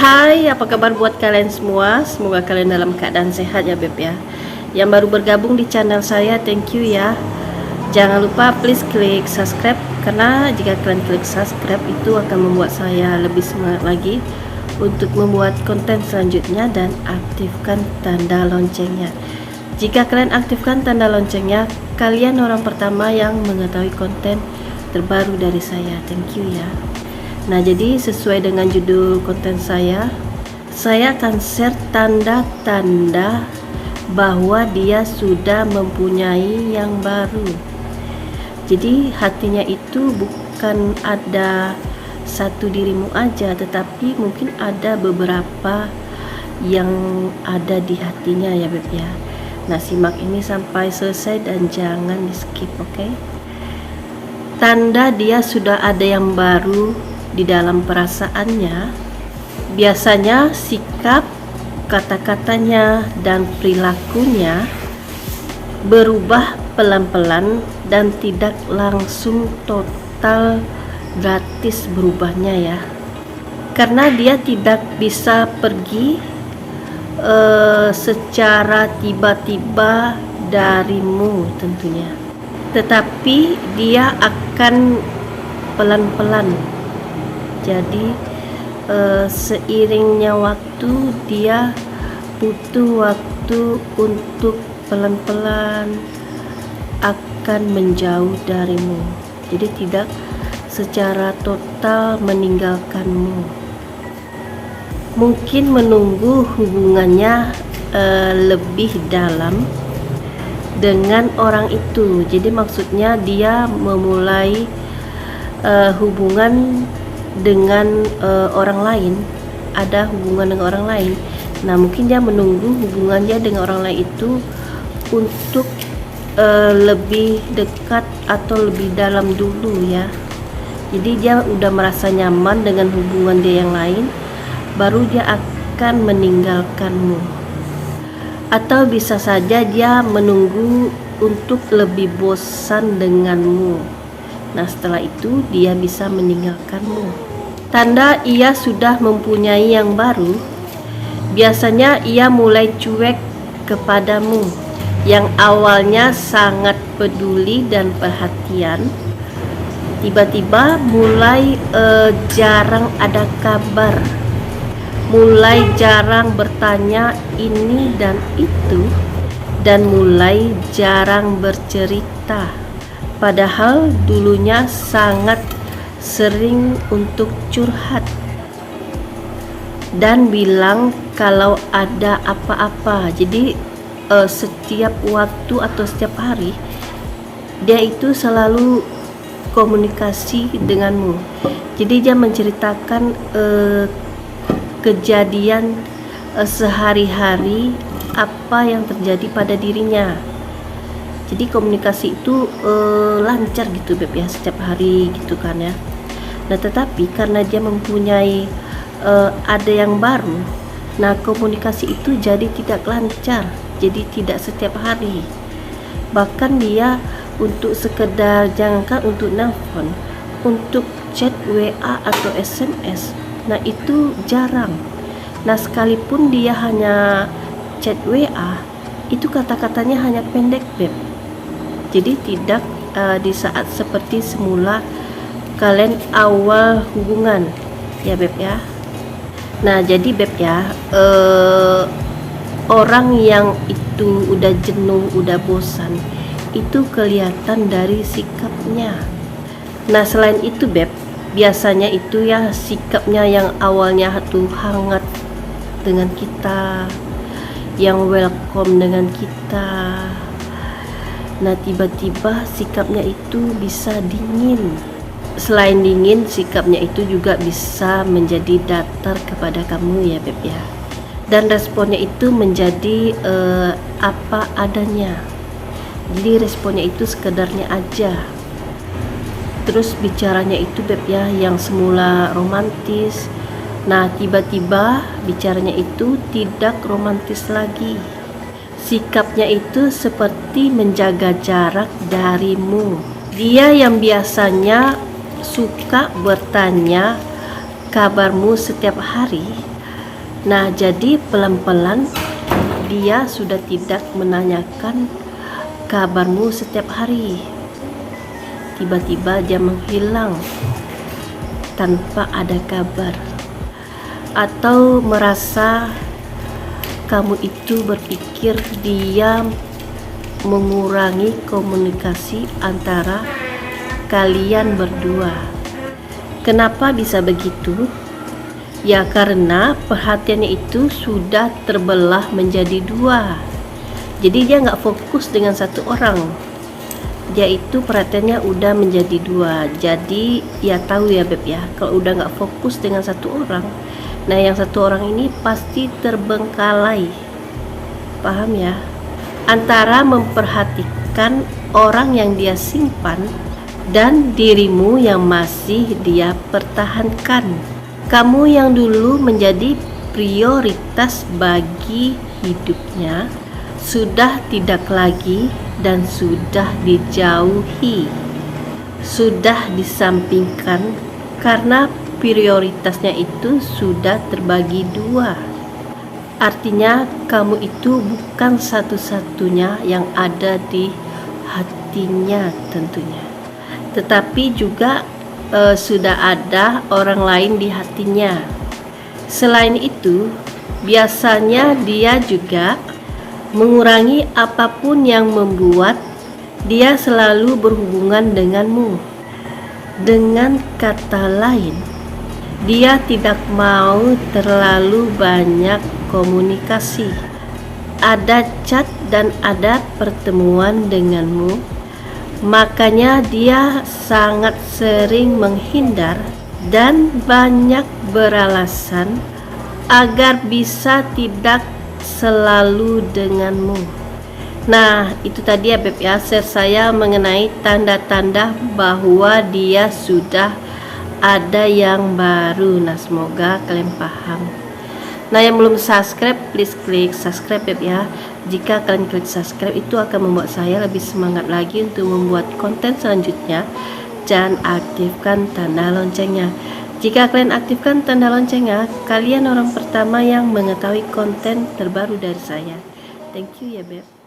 Hai, apa kabar buat kalian semua? Semoga kalian dalam keadaan sehat ya Beb ya. Yang baru bergabung di channel saya, thank you ya. Jangan lupa please klik subscribe, karena jika kalian klik subscribe itu akan membuat saya lebih semangat lagi untuk membuat konten selanjutnya, dan aktifkan tanda loncengnya. Jika kalian aktifkan tanda loncengnya, kalian orang pertama yang mengetahui konten terbaru dari saya. Thank you ya. Nah, jadi sesuai dengan judul konten saya akan share tanda-tanda bahwa dia sudah mempunyai yang baru. Jadi hatinya itu bukan ada satu dirimu aja, tetapi mungkin ada beberapa yang ada di hatinya ya Beb ya. Nah, simak ini sampai selesai dan jangan di skip, oke? Tanda dia sudah ada yang baru di dalam perasaannya, biasanya sikap, kata-katanya, dan perilakunya berubah pelan-pelan dan tidak langsung total gratis berubahnya ya, karena dia tidak bisa pergi secara tiba-tiba darimu tentunya, tetapi dia akan pelan-pelan. Jadi seiringnya waktu dia butuh waktu untuk pelan-pelan akan menjauh darimu. Jadi tidak secara total meninggalkanmu. Mungkin menunggu hubungannya lebih dalam dengan orang itu. Jadi maksudnya dia memulai hubungan dengan orang lain, ada hubungan dengan orang lain. Nah, mungkin dia menunggu hubungan dia dengan orang lain itu untuk lebih dekat atau lebih dalam dulu ya. Jadi dia udah merasa nyaman dengan hubungan dia yang lain, baru dia akan meninggalkanmu. Atau bisa saja dia menunggu untuk lebih bosan denganmu. Nah, setelah itu dia bisa meninggalkanmu. Tanda ia sudah mempunyai yang baru, biasanya ia mulai cuek kepadamu. Yang awalnya sangat peduli dan perhatian, tiba-tiba mulai jarang ada kabar, mulai jarang bertanya ini dan itu, dan mulai jarang bercerita. Padahal dulunya sangat sering untuk curhat dan bilang kalau ada apa-apa. Jadi setiap waktu atau setiap hari dia itu selalu komunikasi denganmu. Jadi dia menceritakan kejadian sehari-hari, apa yang terjadi pada dirinya. Jadi komunikasi itu lancar gitu Beb ya, setiap hari gitu kan ya. Nah, tetapi karena dia mempunyai ada yang baru, nah komunikasi itu jadi tidak lancar, jadi tidak setiap hari. Bahkan dia untuk sekedar, jangankan untuk nelpon, untuk chat WA atau SMS, nah itu jarang. Nah, sekalipun dia hanya chat WA, itu kata-katanya hanya pendek Beb. Jadi tidak di saat seperti semula kalian awal hubungan ya Beb ya. Nah, jadi Beb ya, orang yang itu udah jenuh, udah bosan, itu kelihatan dari sikapnya. Nah, selain itu Beb, biasanya itu ya sikapnya yang awalnya tuh hangat dengan kita, yang welcome dengan kita. Nah, tiba-tiba sikapnya itu bisa dingin. Selain dingin, sikapnya itu juga bisa menjadi datar kepada kamu ya Beb ya. Dan responnya itu menjadi apa adanya. Jadi responnya itu sekedarnya aja. Terus bicaranya itu Beb ya, yang semula romantis, nah tiba-tiba bicaranya itu tidak romantis lagi. Sikapnya itu seperti menjaga jarak darimu. Dia yang biasanya suka bertanya kabarmu setiap hari, Nah, jadi pelan-pelan dia sudah tidak menanyakan kabarmu setiap hari. Tiba-tiba dia menghilang tanpa ada kabar, atau merasa kamu itu berpikir dia mengurangi komunikasi antara kalian berdua. Kenapa bisa begitu? Ya karena perhatiannya itu sudah terbelah menjadi dua. Jadi dia nggak fokus dengan satu orang. Dia itu perhatiannya udah menjadi dua. Jadi ya tahu ya Beb ya, kalau udah nggak fokus dengan satu orang, nah yang satu orang ini pasti terbengkalai. Paham ya? Antara memperhatikan orang yang dia simpan dan dirimu yang masih dia pertahankan. Kamu yang dulu menjadi prioritas bagi hidupnya sudah tidak lagi dan sudah dijauhi, sudah disampingkan karena prioritasnya itu sudah terbagi dua. Artinya kamu itu bukan satu-satunya yang ada di hatinya tentunya, tetapi juga sudah ada orang lain di hatinya. Selain itu, biasanya dia juga mengurangi apapun yang membuat dia selalu berhubungan denganmu. Dengan kata lain, dia tidak mau terlalu banyak komunikasi. Ada chat dan ada pertemuan denganmu. Makanya dia sangat sering menghindar dan banyak beralasan agar bisa tidak selalu denganmu. Nah, itu tadi ya Beb ya, share saya mengenai tanda-tanda bahwa dia sudah ada yang baru. Nah, semoga kalian paham. Nah, yang belum subscribe, please klik subscribe Beb ya. Jika kalian klik subscribe, itu akan membuat saya lebih semangat lagi untuk membuat konten selanjutnya. Dan aktifkan tanda loncengnya. Jika kalian aktifkan tanda loncengnya, kalian orang pertama yang mengetahui konten terbaru dari saya. Thank you ya Beb.